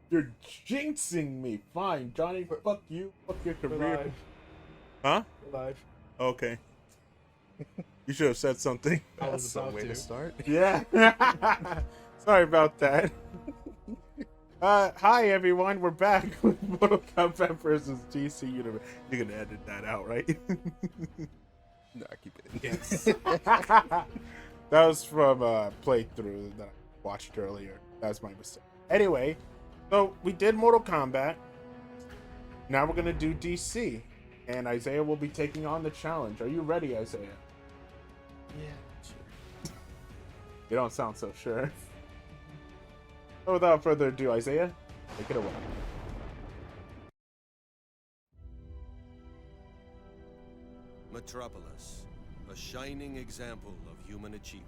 You're jinxing me. Fine, Johnny. Fuck you. Fuck your We're career. live. Huh? We're live. Okay. You should have said something. I was That's a about way to. to start. Yeah. Sorry about that. Hi everyone. We're back with Mortal Kombat versus DC Universe. You're gonna edit that out, right? No, keep it in. Yes. That was from a playthrough that I watched earlier. That was my mistake. Anyway, so we did Mortal Kombat. Now we're gonna do DC, and Isaiah will be taking on the challenge. Are you ready, Isaiah? Yeah, sure. You don't sound so sure. So without further ado, Isaiah, take it away. Metropolis, a shining example of human achievement.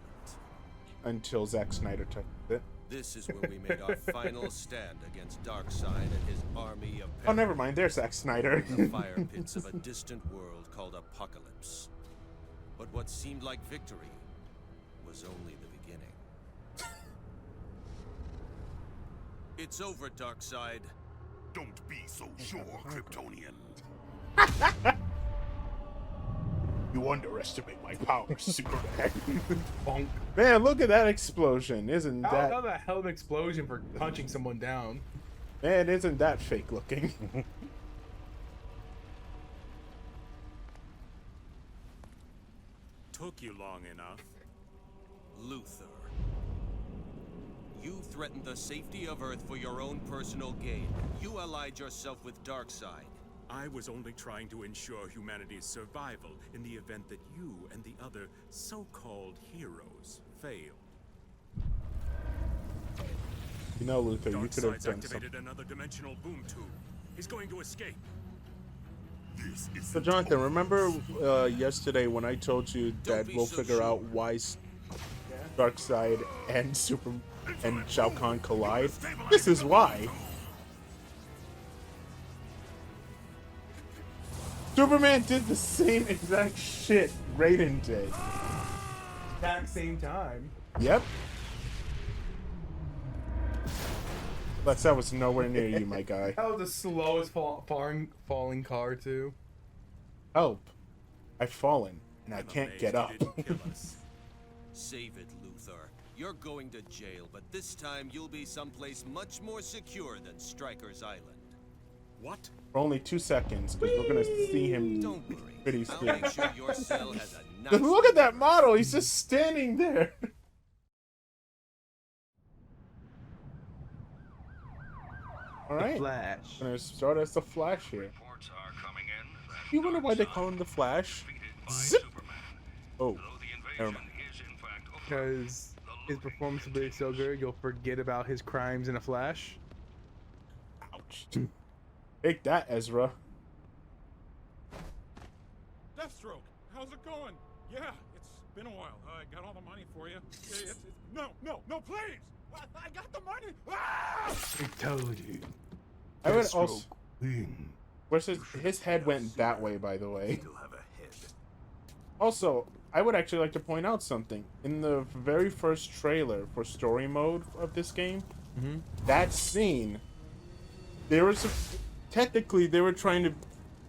Until Zack Snyder touched it. This is when we made our final stand against Darkseid and his army of Oh, never mind. There's Zack Snyder. the fire pits of a distant world called Apocalypse. But what seemed like victory was only the beginning. It's over, Darkseid. Don't be so sure, Kryptonian. You underestimate my powers, Superman. Bonk. Man, look at that explosion. Isn't How that... about that hell of an explosion for punching someone down? Man, isn't that fake looking? Took you long enough. Luthor. You threatened the safety of Earth for your own personal gain. You allied yourself with Darkseid. I was only trying to ensure humanity's survival in the event that you and the other so-called heroes failed. You know, Luther, you could have Darkseid's done activated something. another dimensional boom tube. He's going to escape. This is So, Jonathan, remember yesterday when I told you that be we'll so figure sure. out why Darkseid and and Shao Kahn collide? This is why. Superman did the same exact shit Raiden did. Exact same time. Yep. But that was nowhere near you, my guy. That was the slowest falling car too. Help. I've fallen, and I I'm can't amazed get you up. didn't kill us. Save it, Luthor. You're going to jail, but this time you'll be someplace much more secure than Stryker's Island. What? For only 2 seconds, because we're gonna see him Don't worry. pretty I'll soon. make sure your cell has a nice... Look at that model. He's just standing there. All right. Flash. Gonna start as the Flash here. Reports are coming in that You wonder why they Darkseid call him the Flash? defeated by Zip. Superman. Oh, Though the never invasion mind. is in fact over, Because his performance will be so good, you'll forget about his crimes in a flash. Ouch. Take that, Ezra. Deathstroke, how's it going? Yeah, it's been a while. I got all the money for you. No, please! I got the money! Ah! I told you. I would also. Deathstroke win. Where's his head went that way, by the way. Still have a head. Also, I would actually like to point out something. In the very first trailer for story mode of this game, that scene, there was technically they were trying to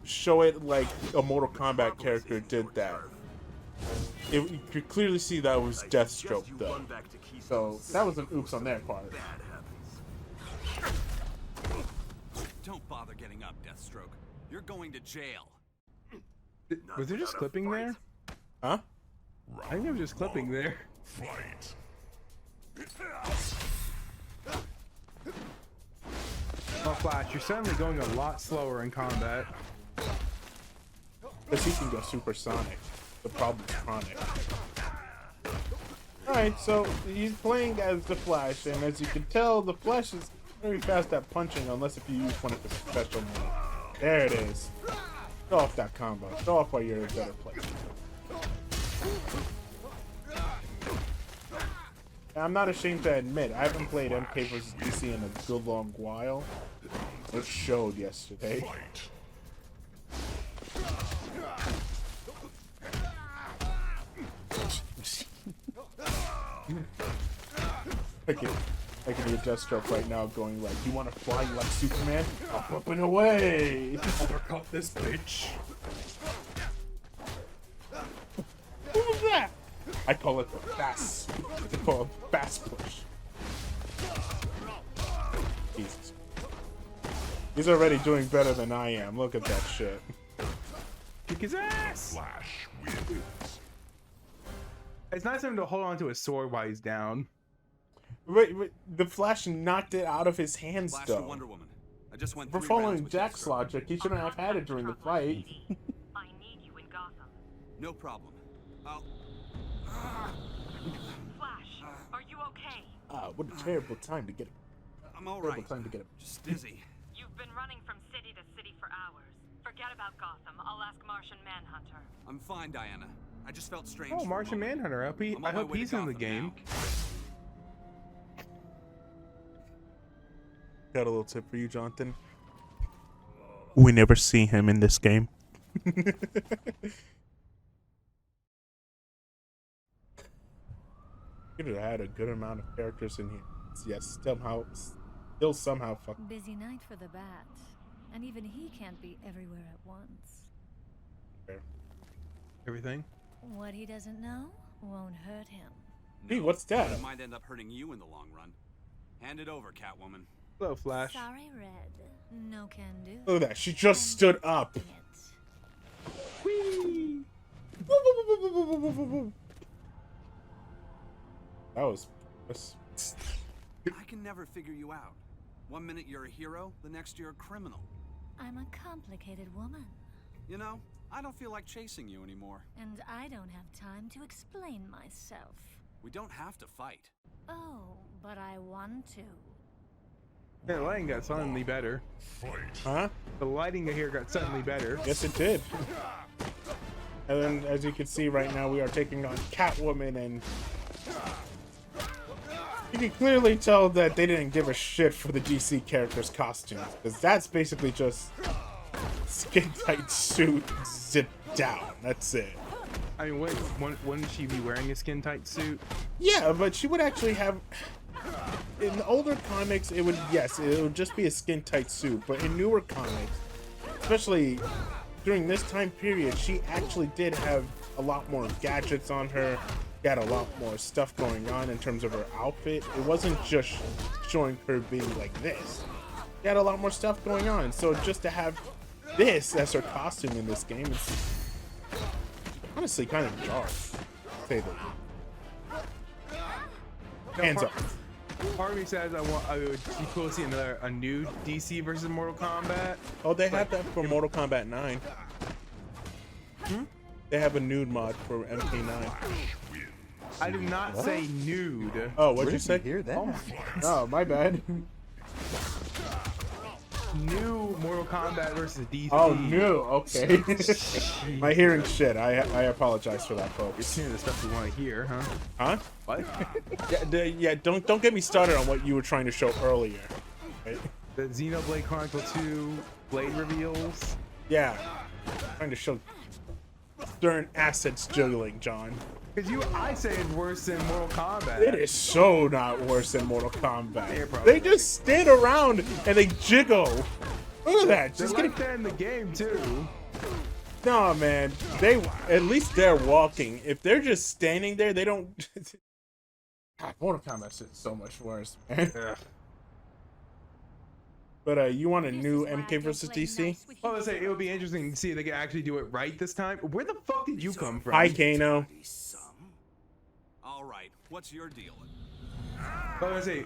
show it like a Mortal Kombat character did that. You could clearly see that was Deathstroke though. So that was an oops on their part. Don't bother getting up, Deathstroke. You're going to jail. Was there just clipping there? Huh? I think there was just clipping there. Fight. Oh, Flash, you're suddenly going a lot slower in combat. Because he can go supersonic. The problem's chronic. Alright, so he's playing as the Flash, and as you can tell, the Flash is very fast at punching unless if you use one of his special moves. There it is. Show off that combo. Show off why you're a better player. And I'm not ashamed to admit, I haven't played MK vs. DC in a good long while. It showed yesterday. Fight. Okay. I can hear Deathstroke right now going like, "You want to fly like Superman? Up and away!" Uppercut this bitch. What was that? I call it the fast. I call it fast push. Jesus. He's already doing better than I am. Look at that shit. Kick his ass. Flash wins. It's nice of him to hold on to his sword while he's down. Wait, the Flash knocked it out of his hands, Flash to though. Wonder Woman. I just went For 3 rounds following with Jack's Deathstroke. logic, he shouldn't have had it during the fight. I need you in Gotham. No problem. I'll... Flash, are you okay? Ah, what a terrible time to get it. I'm all Terrible right. time to get it. Just dizzy. You've been running from city to city for hours. Forget about Gotham. I'll ask Martian Manhunter. I'm fine, Diana. I just felt strange. Oh, for a Martian moment. Manhunter. I'm on I my hope way to he's in the Gotham game. now. Got a little tip for you, Jonathan. We never see him in this game. Could have had a good amount of characters in here. Yes, still somehow fuck. Busy night for the bat. And even he can't be everywhere at once. Everything. What he doesn't know won't hurt him. Hey, what's that? It might end up hurting you in the long run. Hand it over, Catwoman. Hello, Flash. Sorry, Red. No can do. Look at that. She just stood up. It. Whee! That was. I can never figure you out. One minute you're a hero, the next you're a criminal. I'm a complicated woman. You know, I don't feel like chasing you anymore. And I don't have time to explain myself. We don't have to fight. Oh, but I want to. Yeah, the lighting got suddenly better. Huh? The lighting here got suddenly better. Yes, it did. And then, as you can see right now, we are taking on Catwoman, and you can clearly tell that they didn't give a shit for the DC characters' costumes, because that's basically just skin tight suit zipped down. That's it. I mean, wouldn't she be wearing a skin tight suit? Yeah, but she would actually have. In the older comics, it would just be a skin tight suit, but in newer comics, especially during this time period, she actually did have a lot more gadgets on her. She had a lot more stuff going on in terms of her outfit. It wasn't just showing her being like this. She had a lot more stuff going on. So just to have this as her costume in this game is honestly kind of jarring, to say the least. Hands up. Part of me says I would be cool to see a new DC versus Mortal Kombat. Oh, they have that for Mortal Kombat 9. They have a nude mod for MK9. I did not say nude. Oh, what'd Where you did say? you hear that? Oh, my bad. New Mortal Kombat versus DC. Oh, new. Okay. My hearing shit. I apologize for that, folks. You're the stuff you want to hear, huh? Huh? What? Yeah. Don't get me started on what you were trying to show earlier. Right? The Xenoblade Chronicle 2 blade reveals. Yeah. Trying to show certain assets juggling, John. Because I say it's worse than Mortal Kombat. It is so not worse than Mortal Kombat. Yeah, probably. They just stand around and they jiggle. Look at that. They're Just like getting. that in the game too. No, man. At least they're walking. If they're just standing there, they don't. God, Mortal Kombat is so much worse, man. But you want a new MK versus DC? Well, let's say it would be interesting to see if they can actually do it right this time. Where the fuck did you come from? Hi, Kano. All right, what's your deal? Well, let's say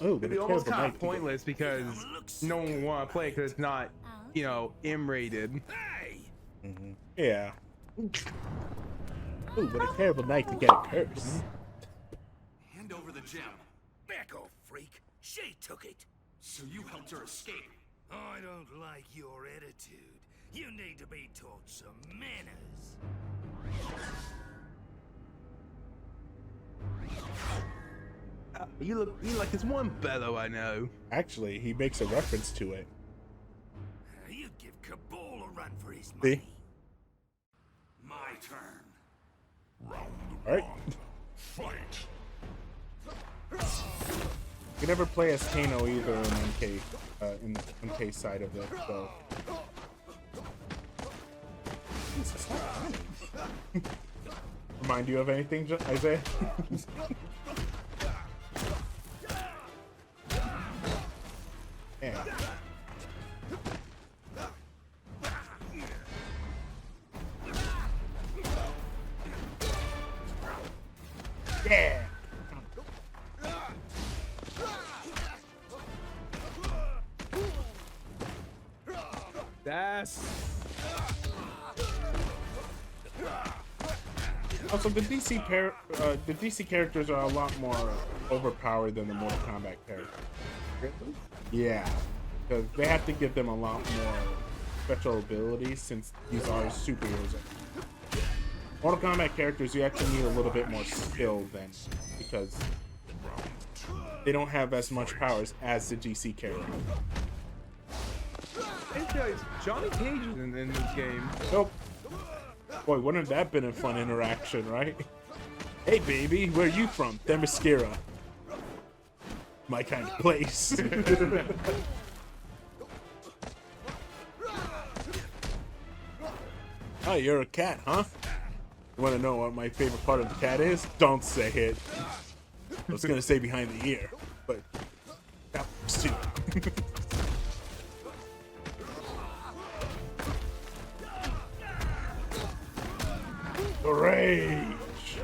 Oh, it'd be almost kind of pointless because no one will want to play because it's not, you know, M-rated. Yeah. Ooh, what a terrible night to get a curse. Hand over the gem. Back off, freak. She took it. So you helped her escape. I don't like your attitude. You need to be taught some manners. You look like this one fellow I know. Actually, he makes a reference to it. You'd give Cabal a run for his See? money. My turn. Round All right. one. Fight. You never play as Kano either in MK, in the MK side of it, so. Jesus, stop running. Remind you of anything, Isaiah? Yeah. Yeah. That's also the DC characters are a lot more overpowered than the Mortal Kombat characters. Yeah, because they have to give them a lot more special abilities since these are superheroes. Mortal Kombat characters, you actually need a little bit more skill then, because they don't have as much powers as the DC characters. Johnny Cage is in this game. Nope. Boy, wouldn't that have been a fun interaction, right? Hey, baby, where you from? Themyscira. My kind of place. Oh, you're a cat, huh? You want to know what my favorite part of the cat is? Don't say it. I was gonna say behind the ear, but that works too. The rage.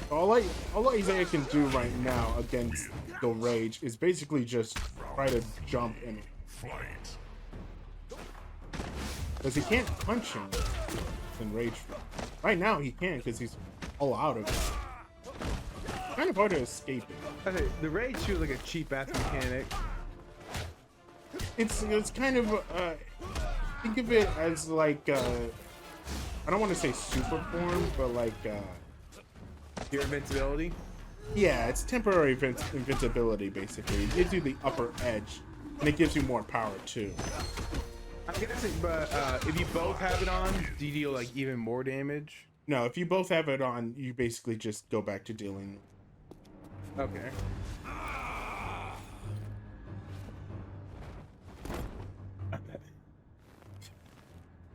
All Isaiah can do right now against the rage is basically just try to jump and because he can't punch him in rage. Right now he can because he's all out of it. Kind of hard to escape it. Okay, the rage feels like a cheap ass mechanic. It's kind of think of it as like I don't want to say super form, but like your invincibility. Yeah, it's temporary invincibility basically. It gives you the upper edge, and it gives you more power too. I'm guessing, but if you both have it on, do you deal like even more damage? No, if you both have it on, you basically just go back to dealing. Okay.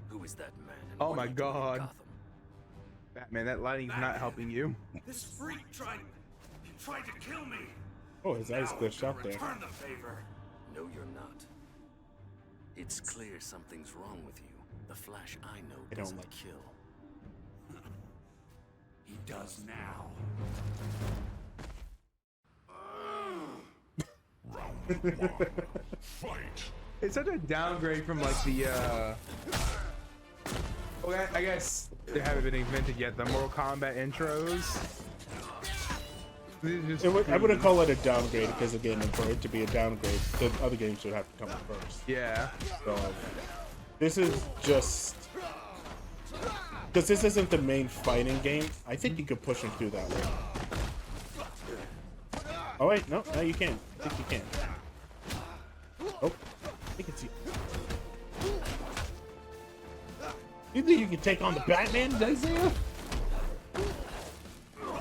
Who is that man? Oh my god. Batman, that lighting's not helping you. This freak tried to kill me. Oh, his eyes glitched out there. Return the favor. No, you're not. It's clear something's wrong with you. The Flash I know doesn't kill. He does now. Round one, fight. It's such a downgrade from like the well, I guess they haven't been invented yet, the Mortal Kombat intros. I wouldn't call it a downgrade because again, for it to be a downgrade, the other games would have to come first. Yeah. So this is just because this isn't the main fighting game. I think you could push him through that way. Oh wait, no, you can't. I think you can. Oh, I think it's you. You think you can take on the Batman, Isaiah?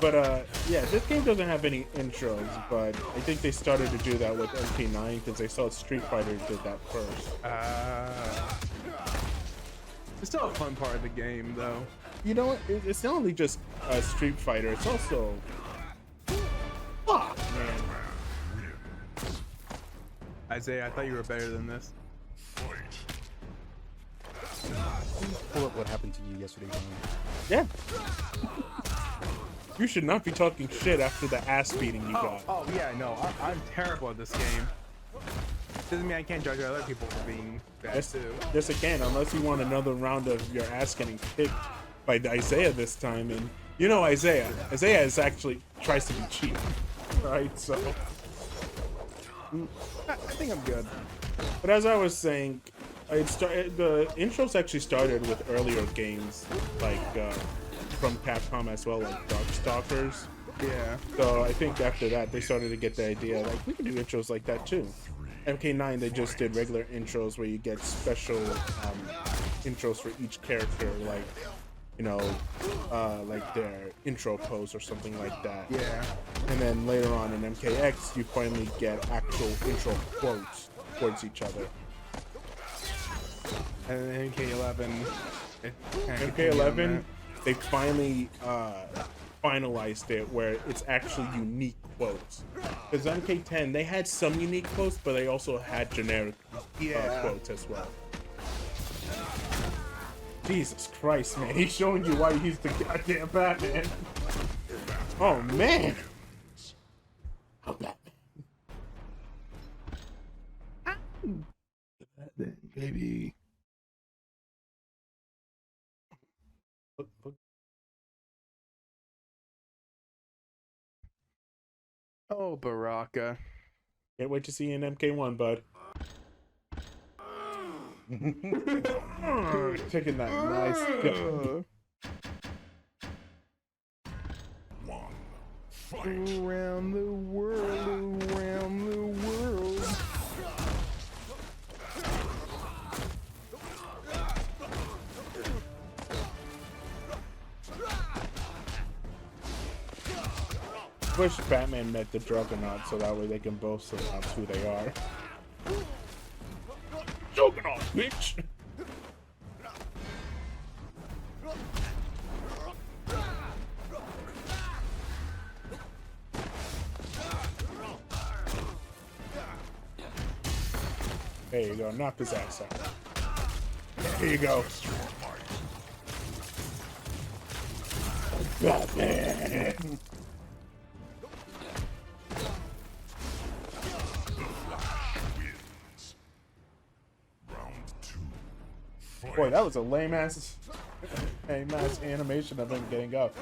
But yeah, this game doesn't have any intros, but I think they started to do that with MP9 because they saw Street Fighter did that first. It's still a fun part of the game, though. You know what? It's not only just Street Fighter, it's also... Fuck, man. Isaiah, I thought you were better than this. Pull up what happened to you yesterday, Yeah. You should not be talking shit after the ass beating you got. Oh yeah, no, I'm terrible at this game. Doesn't mean I can't judge other people for being bad too. Yes, again, unless you want another round of your ass getting kicked by Isaiah this time. And you know Isaiah is actually tries to be cheap, right? So I think I'm good. But as I was saying, the intros actually started with earlier games like from Capcom as well, like Darkstalkers. Yeah. So I think after that they started to get the idea like we can do intros like that too. MK9 they just did regular intros where you get special intros for each character. Like you know, like their intro pose or something like that. Yeah. And then later on in MKX, you finally get actual intro quotes towards each other. And then MK11. MK11, they finally finalized it where it's actually unique quotes. Because MK10, they had some unique quotes, but they also had generic quotes as well. Jesus Christ, man. He's showing you why he's the goddamn Batman. Oh, man. Oh, Batman. Batman, baby. Look. Oh, Baraka. Can't wait to see you in MK1, bud. Taking that nice dip. One. Fight. Around the world, around the world. Wish Batman met the Juggernaut so that way they can both announce who they are. Juggernaut, bitch! There you go, knock his ass out. There you go. Batman! Boy, that was a lame ass animation of him getting up.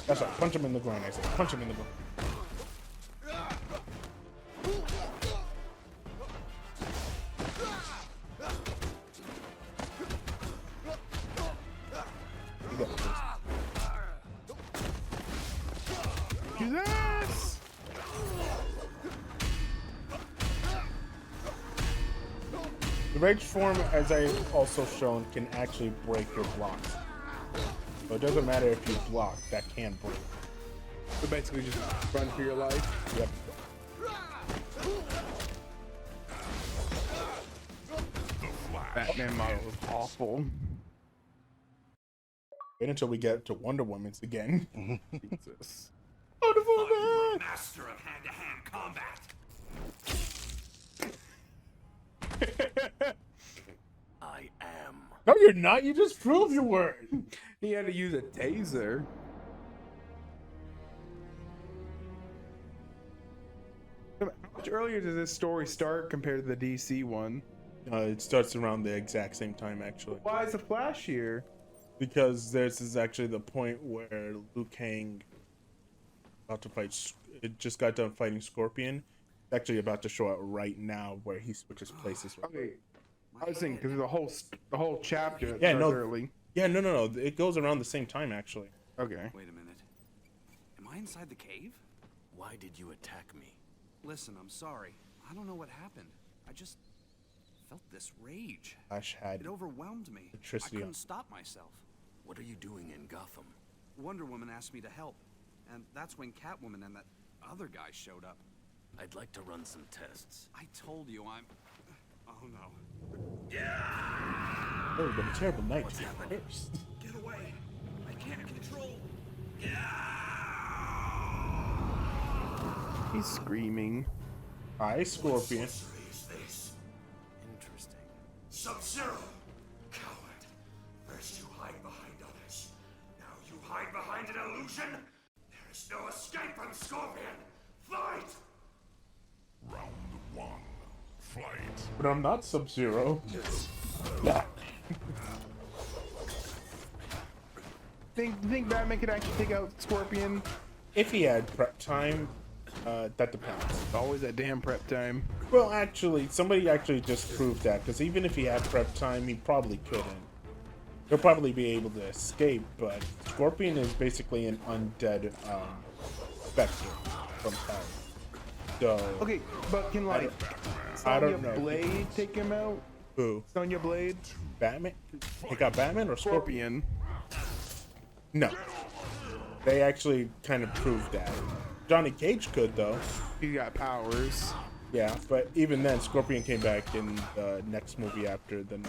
That's right, punch him in the groin, I said. Punch him in the groin. His ass! The rage form, as I've also shown, can actually break your blocks. So it doesn't matter if you block, that can break. So basically just run for your life? Yep. Batman model is awful. Wait until we get to Wonder Woman's again. Jesus. Wonder Woman! Master of hand-to-hand combat. I am. No, you're not. You just proved your word. He had to use a taser. How much earlier does this story start compared to the DC one? It starts around the exact same time, actually. Why is the Flash here? Because this is actually the point where Liu Kang about to fight. It just got done fighting Scorpion. Actually, about to show up right now where he switches places. Okay, I was thinking because the whole chapter. Yeah, no. Early. Yeah, no. It goes around the same time, actually. Okay. Wait a minute. Am I inside the cave? Why did you attack me? Listen, I'm sorry. I don't know what happened. I just felt this rage. Flash had It overwhelmed me. electricity I on. couldn't stop myself. What are you doing in Gotham? Wonder Woman asked me to help, and that's when Catwoman and that other guy showed up. I'd like to run some tests. I told you I'm... Oh no. It would have been a terrible night. What's happening? Get away. I can't control. He's screaming. Hi, Scorpion. Is this? Interesting. Sub-Zero! Coward. First you hide behind others. Now you hide behind an illusion? There is no escape from Scorpion! Fight! Round one. Fight. But I'm not Sub-Zero. Think Batman could actually take out Scorpion? If he had prep time, that depends. Always that damn prep time. Well, actually, somebody actually just proved that, because even if he had prep time, he probably couldn't. He'll probably be able to escape, but Scorpion is basically an undead specter from time. So Okay, but can like I don't Sonya know. Blade take him out? Who? Sonya Blade? Batman? Take out Batman or Scorpion? No. They actually kind of proved that. Johnny Cage could, though. He got powers. Yeah, but even then, Scorpion came back in the next movie after the...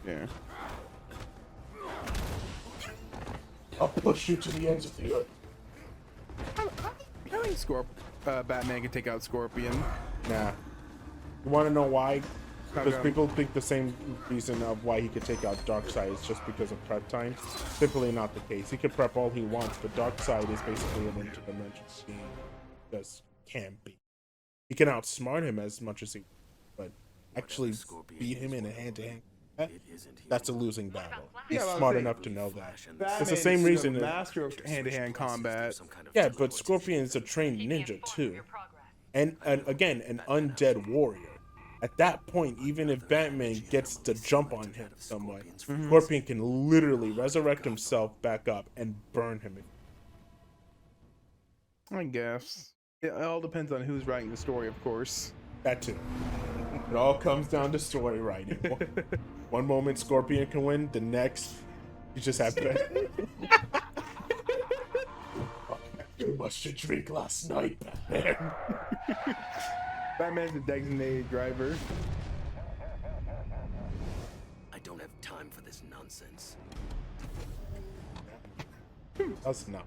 Yeah. I'll push you to the ends of the earth. I think Batman can take out Scorpion. Nah. You want to know why? Because Okay. people think the same reason of why he could take out Darkseid is just because of prep time. Simply not the case. He can prep all he wants, but Darkseid is basically an interdimensional being. Just can't be. He can outsmart him as much as he, but actually beat him in a hand-to-hand. That's a losing battle. He's smart enough to know that. It's the same reason. Master of hand-to-hand combat. Yeah, but Scorpion is a trained ninja too, and again an undead warrior. At that point, even if Batman gets the jump on him some way, Scorpion can literally resurrect himself back up and burn him. I guess. It all depends on who's writing the story, of course. That too. It all comes down to story writing. One moment Scorpion can win, the next you just have to. Too much to drink last night, Batman. Batman's a designated driver. I don't have time for this nonsense. That's not.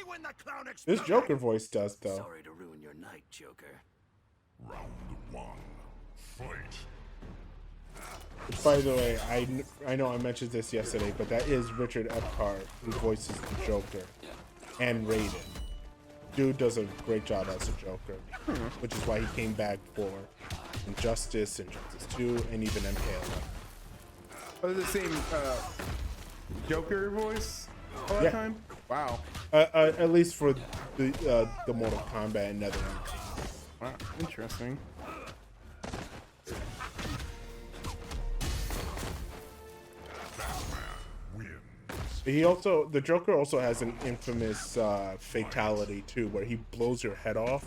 When the clown This Joker voice does though. Sorry to ruin your night, Joker. Round one. Fight. Which, by the way, I know I mentioned this yesterday, but that is Richard Epcar who voices the Joker and Raiden. Dude does a great job as a Joker, which is why he came back for Injustice, Injustice 2, and even MK11. Oh, the same Joker voice all the Yeah. time? Wow. At least for the Mortal Kombat and NetherRealm. Wow, interesting. The Joker also has an infamous fatality too, where he blows your head off.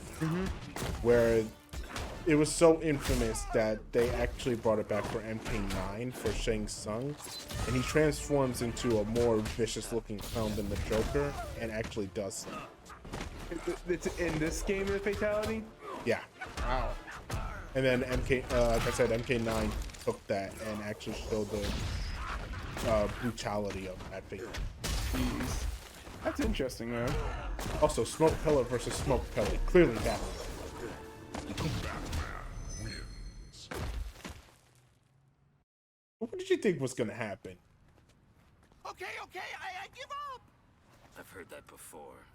Where it was so infamous that they actually brought it back for MK9 for Shang Tsung, and he transforms into a more vicious-looking clown than the Joker, and actually does so. It's in this game, the fatality? Yeah. Wow. And then like I said, MK9 took that and actually showed the brutality of that figure. Jeez. That's interesting, man. Also, Smoke Pellet versus Smoke Pellet. Clearly that. What did you think was gonna happen? Okay, I give up. I've heard that before.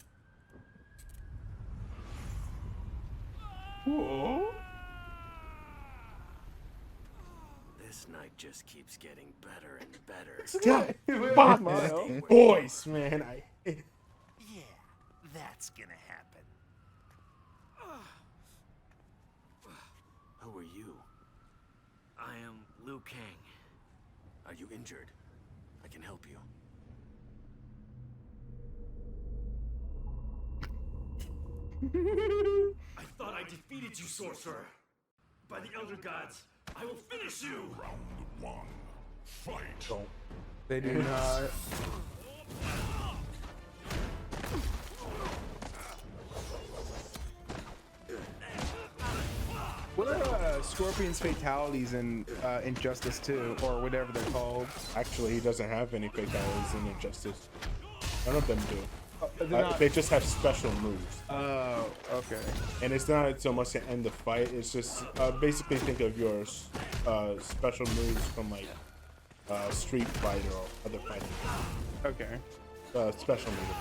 Whoa. This night just keeps getting better and better. God, boys, man. Yeah, that's gonna happen. Who are you? I am Liu Kang. Are you injured? I can help you. I thought I defeated you, sorcerer. By the Elder Gods, I will finish you! Round one. Fight. They do not. What are Scorpion's fatalities in Injustice 2, or whatever they're called? Actually, he doesn't have any fatalities in Injustice. None of them do. Not... They just have special moves. Oh, okay. And it's not so much to end the fight. It's just basically think of your special moves from like Street Fighter or other fighting. Okay. Special move.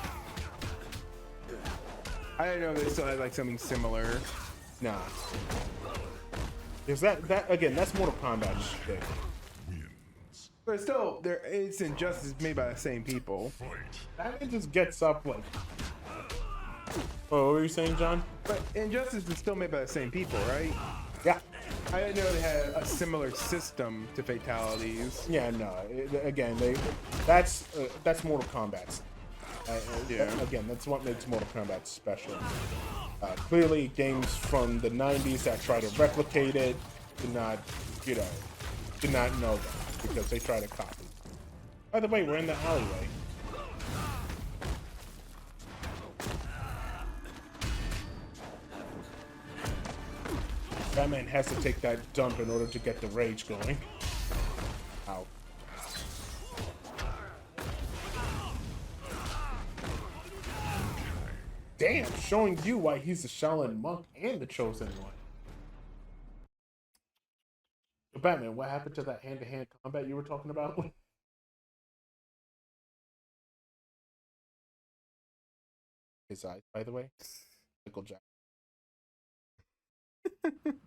I didn't know they still had like something similar. Nah. Is that again? That's Mortal Kombat shit. But still, it's Injustice made by the same people. That it just gets up like. Oh, what were you saying, John? But Injustice is still made by the same people, right? Yeah. I didn't know they had a similar system to fatalities. Yeah, no. Again, that's Mortal Kombat. Yeah. Again, that's what makes Mortal Kombat special. Clearly, games from the 90s that try to replicate it did not, did not know that because they try to copy. By the way, we're in the alleyway. Batman has to take that dump in order to get the rage going. Ow. Damn, showing you why he's the Shaolin monk and the chosen one. So Batman, what happened to that hand-to-hand combat you were talking about? His eyes, by the way. Michael Jackson.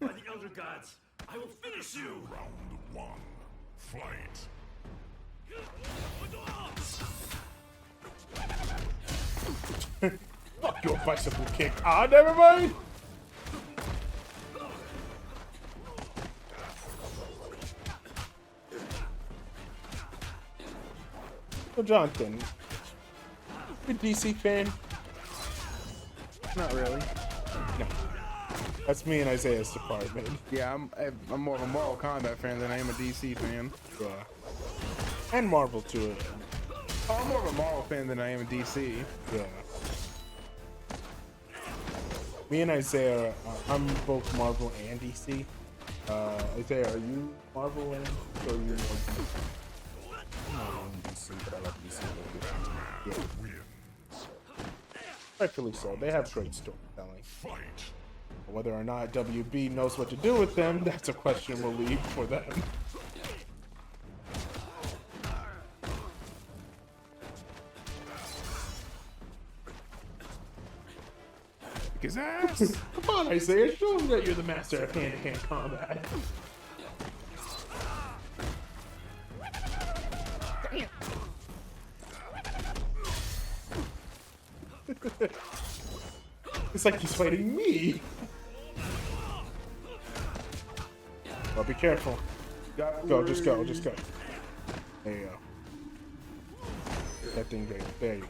By the Elder Gods, I will finish you! Round one. Fight. Fuck your bicycle kick. Ah, never mind. So Jonathan, you a DC fan? Not really. No. That's me and Isaiah's department. Yeah, I'm more of a Mortal Kombat fan than I am a DC fan. Yeah. And Marvel too. Oh, I'm more of a Marvel fan than I am a DC. Yeah. Me and Isaiah, I'm both Marvel and DC. Isaiah, are you Marvel and or are you DC? Marvel and DC, but I like DC. Yeah. Rightfully so. They have great storytelling. But whether or not WB knows what to do with them, that's a question we'll leave for them. His ass. Come on, Isaiah, show them that you're the master of hand-to-hand combat. Damn. It's like he's fighting me. Well, be careful. Go, just go, just go. There you go. That thing there. There you go.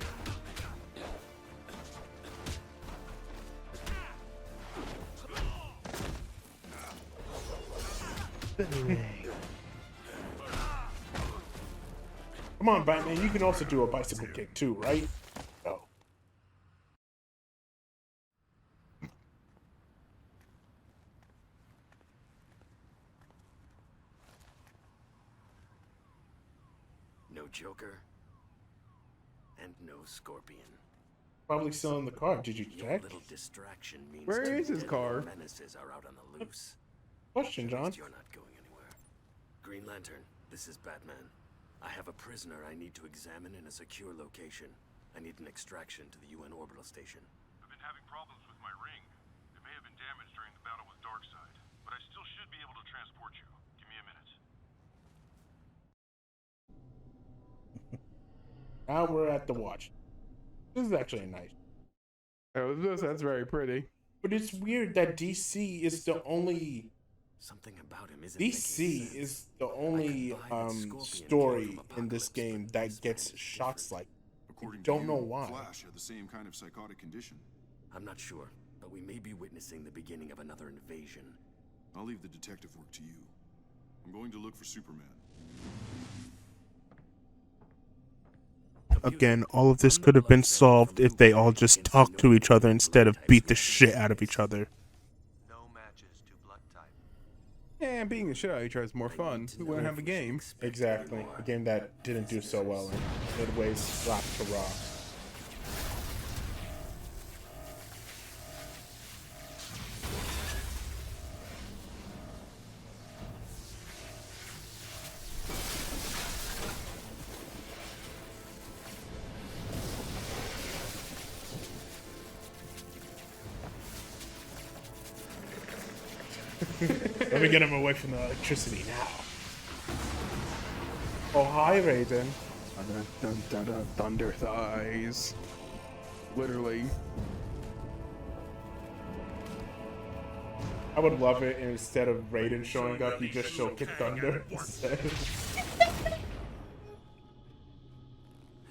Come on, Batman. You can also do a bicycle kick too, right? Go. No Joker. And no Scorpion. Probably still in the car. Did you Your check? little distraction means Where two is his deadly car? menaces are out on the loose. Question, At John. least you're not going anywhere. Green Lantern, this is Batman. I have a prisoner I need to examine in a secure location. I need an extraction to the UN orbital station. I've been having problems with my ring. It may have been damaged during the battle with Darkseid, but I still should be able to transport you. Give me a minute. Now we're at the watch. This is actually nice. Oh, that's very pretty. But it's weird that DC is the only. Something about him isn't DC is the only story in this game that gets shots like. According Don't to know you, why. Flash had the same kind of psychotic condition. I'm not sure, but we may be witnessing the beginning of another invasion. I'll leave the detective work to you. I'm going to look for Superman. Again, all of this could have been solved if they all just talked to each other instead of beat the shit out of each other. Yeah, beating the shit out of each other is more fun. We wouldn't have a game. Exactly. A game that didn't do so well in Midway's slap to raw. Let me get him away from the electricity now. Oh, hi, Raiden. Thunder thighs. Literally. I would love it instead of Raiden showing up, you just show Kid Thunder instead.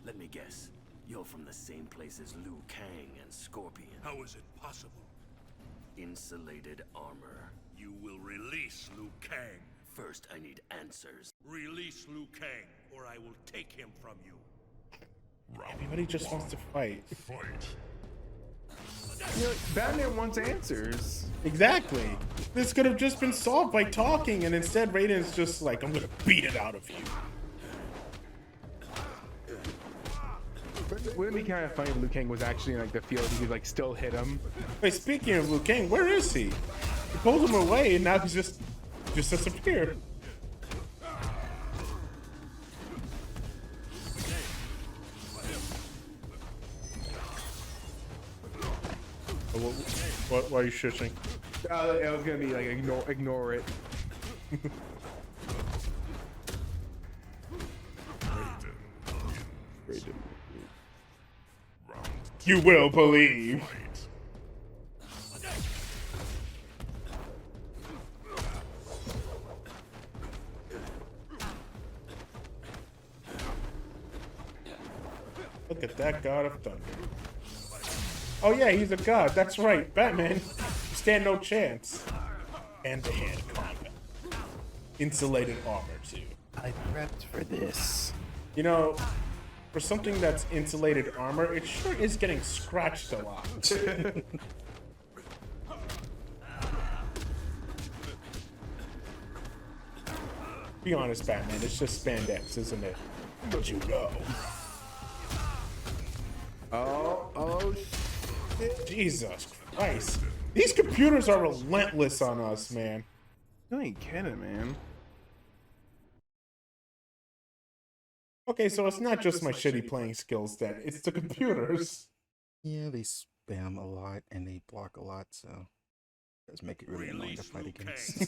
Let me guess. You're from the same place as Liu Kang and Scorpion. How is it possible? insulated armor. You will release Liu Kang. First, I need answers. Release Liu Kang, or I will take him from you. Everybody just wants to fight. You know, Batman wants answers. Exactly. This could have just been solved by talking, and instead Raiden's just like, I'm gonna beat it out of you. Wouldn't it be kind of funny if Liu Kang was actually in like the field? He could like still hit him. Wait, speaking of Liu Kang, where is he? He pulled him away, and now he's just disappeared. Why are you shushing? It was gonna be like ignore it. Raiden. You will believe. Look at that god of thunder. Oh yeah, he's a god. That's right. Batman. You stand no chance. Hand-to-hand combat. Insulated armor too. I prepped for this. You know, for something that's insulated armor, it sure is getting scratched a lot. Be honest, Batman, it's just spandex, isn't it? But you know. Oh, shit. Jesus Christ. These computers are relentless on us, man. You ain't kidding, man. Okay, so it's not just my shitty playing skills then, it's the computers. Yeah, they spam a lot and they block a lot, so it does make it really annoying to fight against.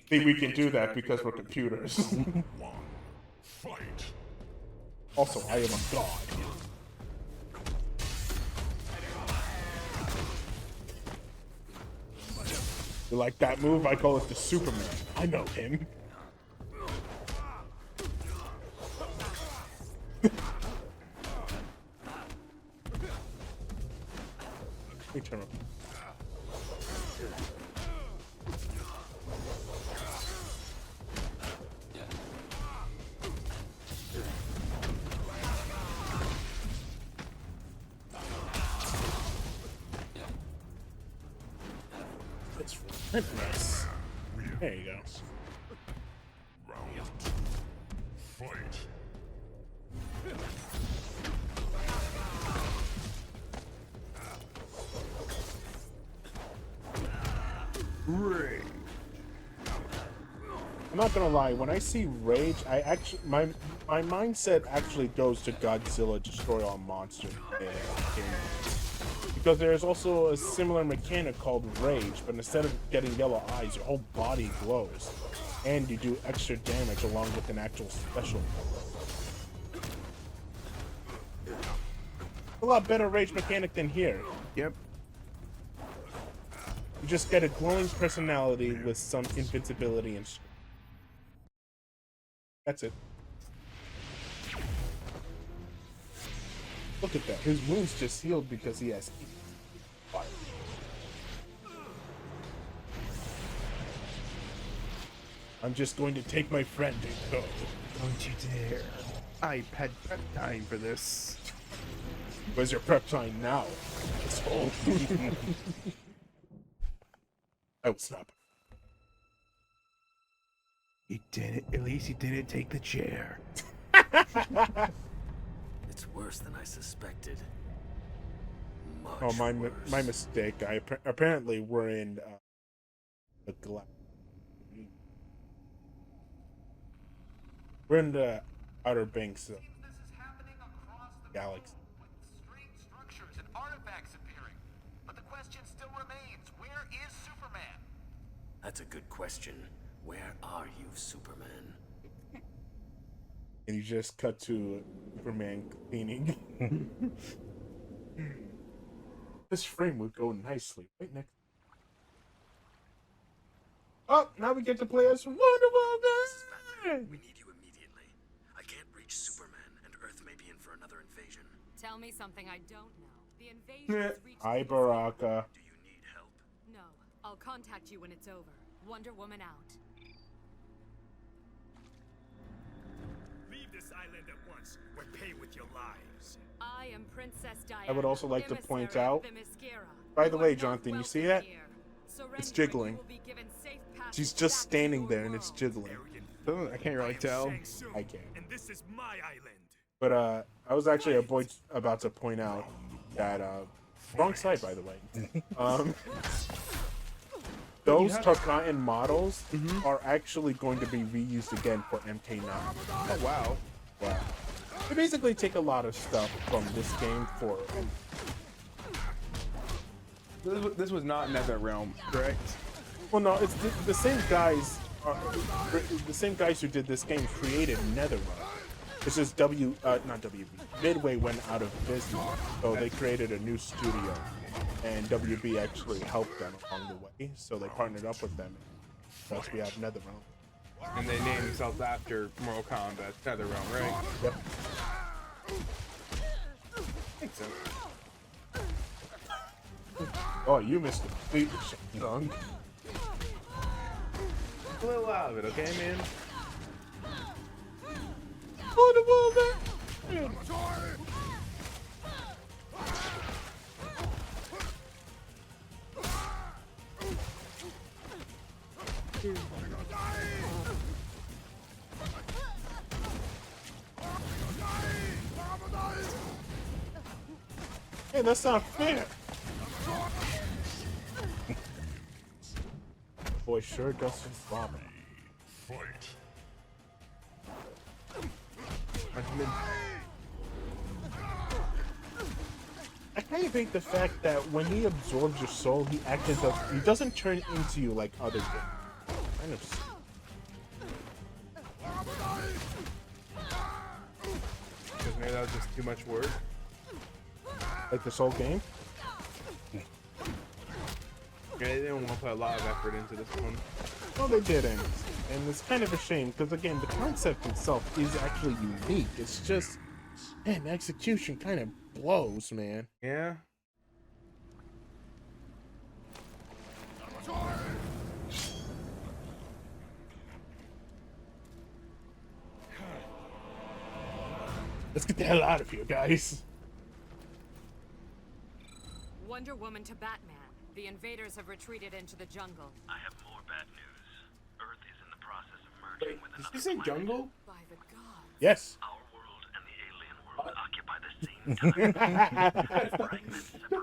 See, we can do that because we're computers. Fight. Also, I am a god. You like that move? I call it the Superman. I know him. Let me turn up. It's relentless. There you go. Round. Fight. Rage. I'm not gonna lie, when I see Rage, I actually my mindset actually goes to Godzilla Destroy All Monsters game. Because there's also a similar mechanic called Rage, but instead of getting yellow eyes, your whole body glows. And you do extra damage along with an actual special. A lot better Rage mechanic than here. Yep. You just get a glowing personality with some invincibility and that's it. Look at that. His wounds just healed because he has fire. I'm just going to take my friend and go. Don't you dare. I had prep time for this. Where's your prep time now? Asshole. I will stop. He didn't. At least he didn't take the chair. It's worse than I suspected. Much Oh, my worse. mistake. Apparently we're in the we're in the Outer Banks of galaxy. Strange structures and artifacts appearing. But the question still remains, where is Superman? That's a good question. Where are you, Superman? And you just cut to Superman cleaning. This frame would go nicely right next. Oh, now we get to play as Wonder Woman! We need you immediately. I can't reach Superman, and Earth may be in for another invasion. Tell me something I don't know. The invasion has reached Hi, Baraka. Do you need help? No. I'll contact you when it's over. Wonder Woman out. Leave this island at once, or pay with your lives. I am Princess Diana. I would also like to point emissary of out, the Mascara. by the You way, are not Jonathan, you see welcome that? here. It's Surrender, jiggling. you will be given safe passage She's just back to standing your there and it's world. jiggling. I can't really tell. I can't. And this is my island. But I was actually about to point out that wrong side, by the way. Those Tarkatan models are actually going to be reused again for MK9. Oh wow! Wow. They basically take a lot of stuff from this game for. This was not NetherRealm, correct? Well, no, it's the same guys. The same guys who did this game created NetherRealm. It's just not WB. Midway went out of business, so they created a new studio, and WB actually helped them along the way. So they partnered up with them. Thus, we have NetherRealm. And they named themselves after Mortal Kombat, NetherRealm, right? Yep. Makes sense. Oh, you missed it, young. A little out of it, okay, man? Wonder Woman! Hey, that's not fair. Boy sure does some slobbing. I kind of hate the fact that when he absorbs your soul, he doesn't turn into you like other games. Kind of. Because maybe that was just too much work. Like this whole game. Yeah, they didn't want to put a lot of effort into this one. No, they didn't. And it's kind of a shame, because again, the concept itself is actually unique. It's just, man, the execution kind of blows, man. Yeah. Let's get the hell out of here, guys. Wonder Woman to Batman. The invaders have retreated into the jungle. I have more bad news. Earth is in the process of merging with Did another you say planet. jungle? By the gods. Yes. Our world and the alien world occupy the same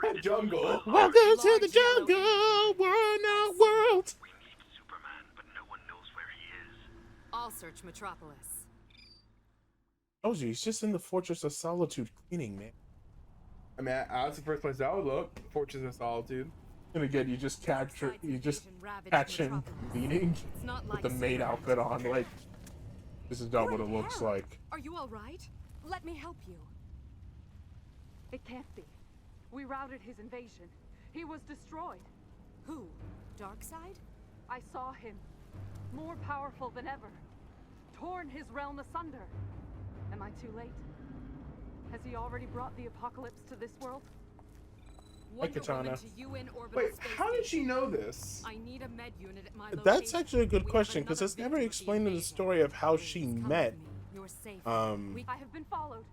time. Jungle. Welcome to the jungle, we're in our world. We need Superman, but no one knows where he is. I'll search Metropolis. Oh, he's just in the Fortress of Solitude cleaning, man. I mean, that's the first place I would look. Fortress of Solitude. And again, you just catch him cleaning with the maid outfit on. Like, this is not what it looks like. Are you all right? Let me help you. It can't be. We routed his invasion. He was destroyed. Who? Darkseid? I saw him. More powerful than ever. Torn his realm asunder. Am I too late? Has he already brought the apocalypse to this world? Wonder Katana. Woman to UN orbital Wait, space how did she station. know this? I need a med unit at my That's location. actually a good We have question, because another it's never victim of the explained in the invasion. story of how she Please come met. with me. You're safe. I have been followed.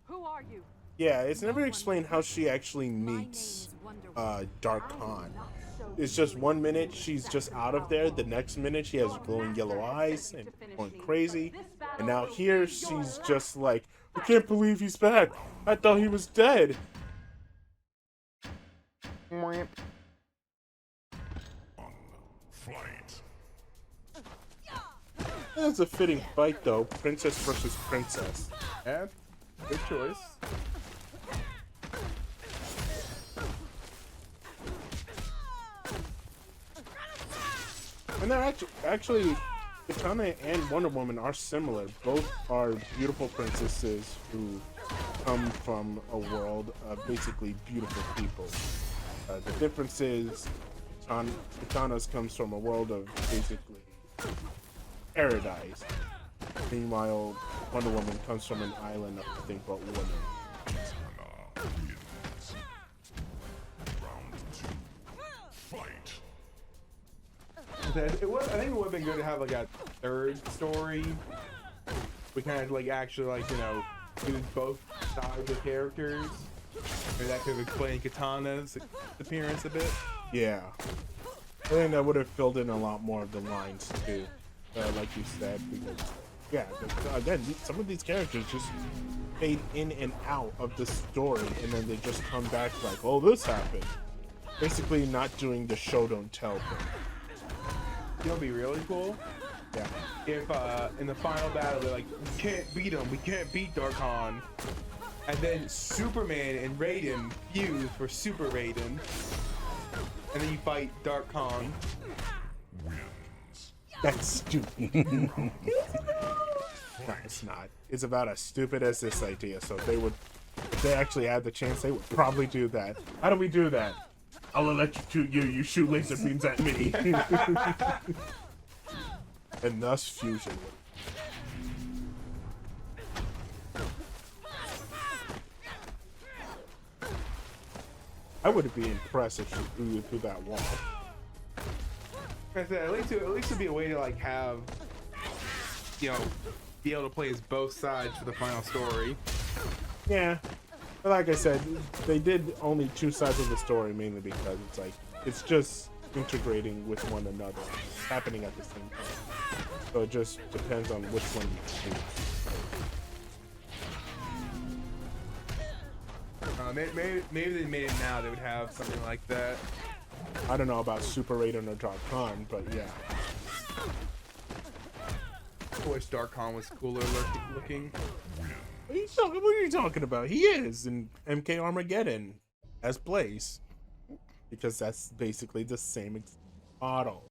Who are you? Yeah, it's never explained how she actually meets Dark Khan. It's just 1 minute she's just out of there, the next minute she has glowing yellow eyes and going crazy, and now here she's just like, I can't believe he's back. I thought he was dead. That's a fitting fight though, princess versus princess. Yeah, good choice. And they're actually, Katana and Wonder Woman are similar. Both are beautiful princesses who come from a world of basically beautiful people. The difference is Katana's comes from a world of basically paradise. Meanwhile, Wonder Woman comes from an island of nothing but women. I think it would have been good to have like a third story. We kind of like actually like, you know, use both sides of characters. Maybe that could have explained Katana's appearance a bit. Yeah. I think that would have filled in a lot more of the lines too, like you said, because yeah, again, some of these characters just fade in and out of the story, and then they just come back like, oh, this happened. Basically, not doing the show don't tell thing. You know, what'd be really cool. Yeah. If in the final battle they're like, we can't beat him, we can't beat Darkon, and then Superman and Raiden fuse for Super Raiden, and then you fight Darkon. That's stupid. No, it's not. It's about as stupid as this idea. So if they actually had the chance, they would probably do that. How do we do that? I'll electrocute you. You shoot laser beams at me. And thus fusion. I would be impressed if she threw you through that wall. I said, at least it'd be a way to like have, you know, be able to play as both sides for the final story. Yeah, but like I said, they did only two sides of the story mainly because it's like it's just integrating with one another. It's happening at the same time. So it just depends on which one you choose. Maybe they made it now. They would have something like that. I don't know about Super Raiden or Darkon, but yeah. I wish Darkon was cooler looking. What are you talking about? He is in MK Armageddon as Blaze, because that's basically the same model.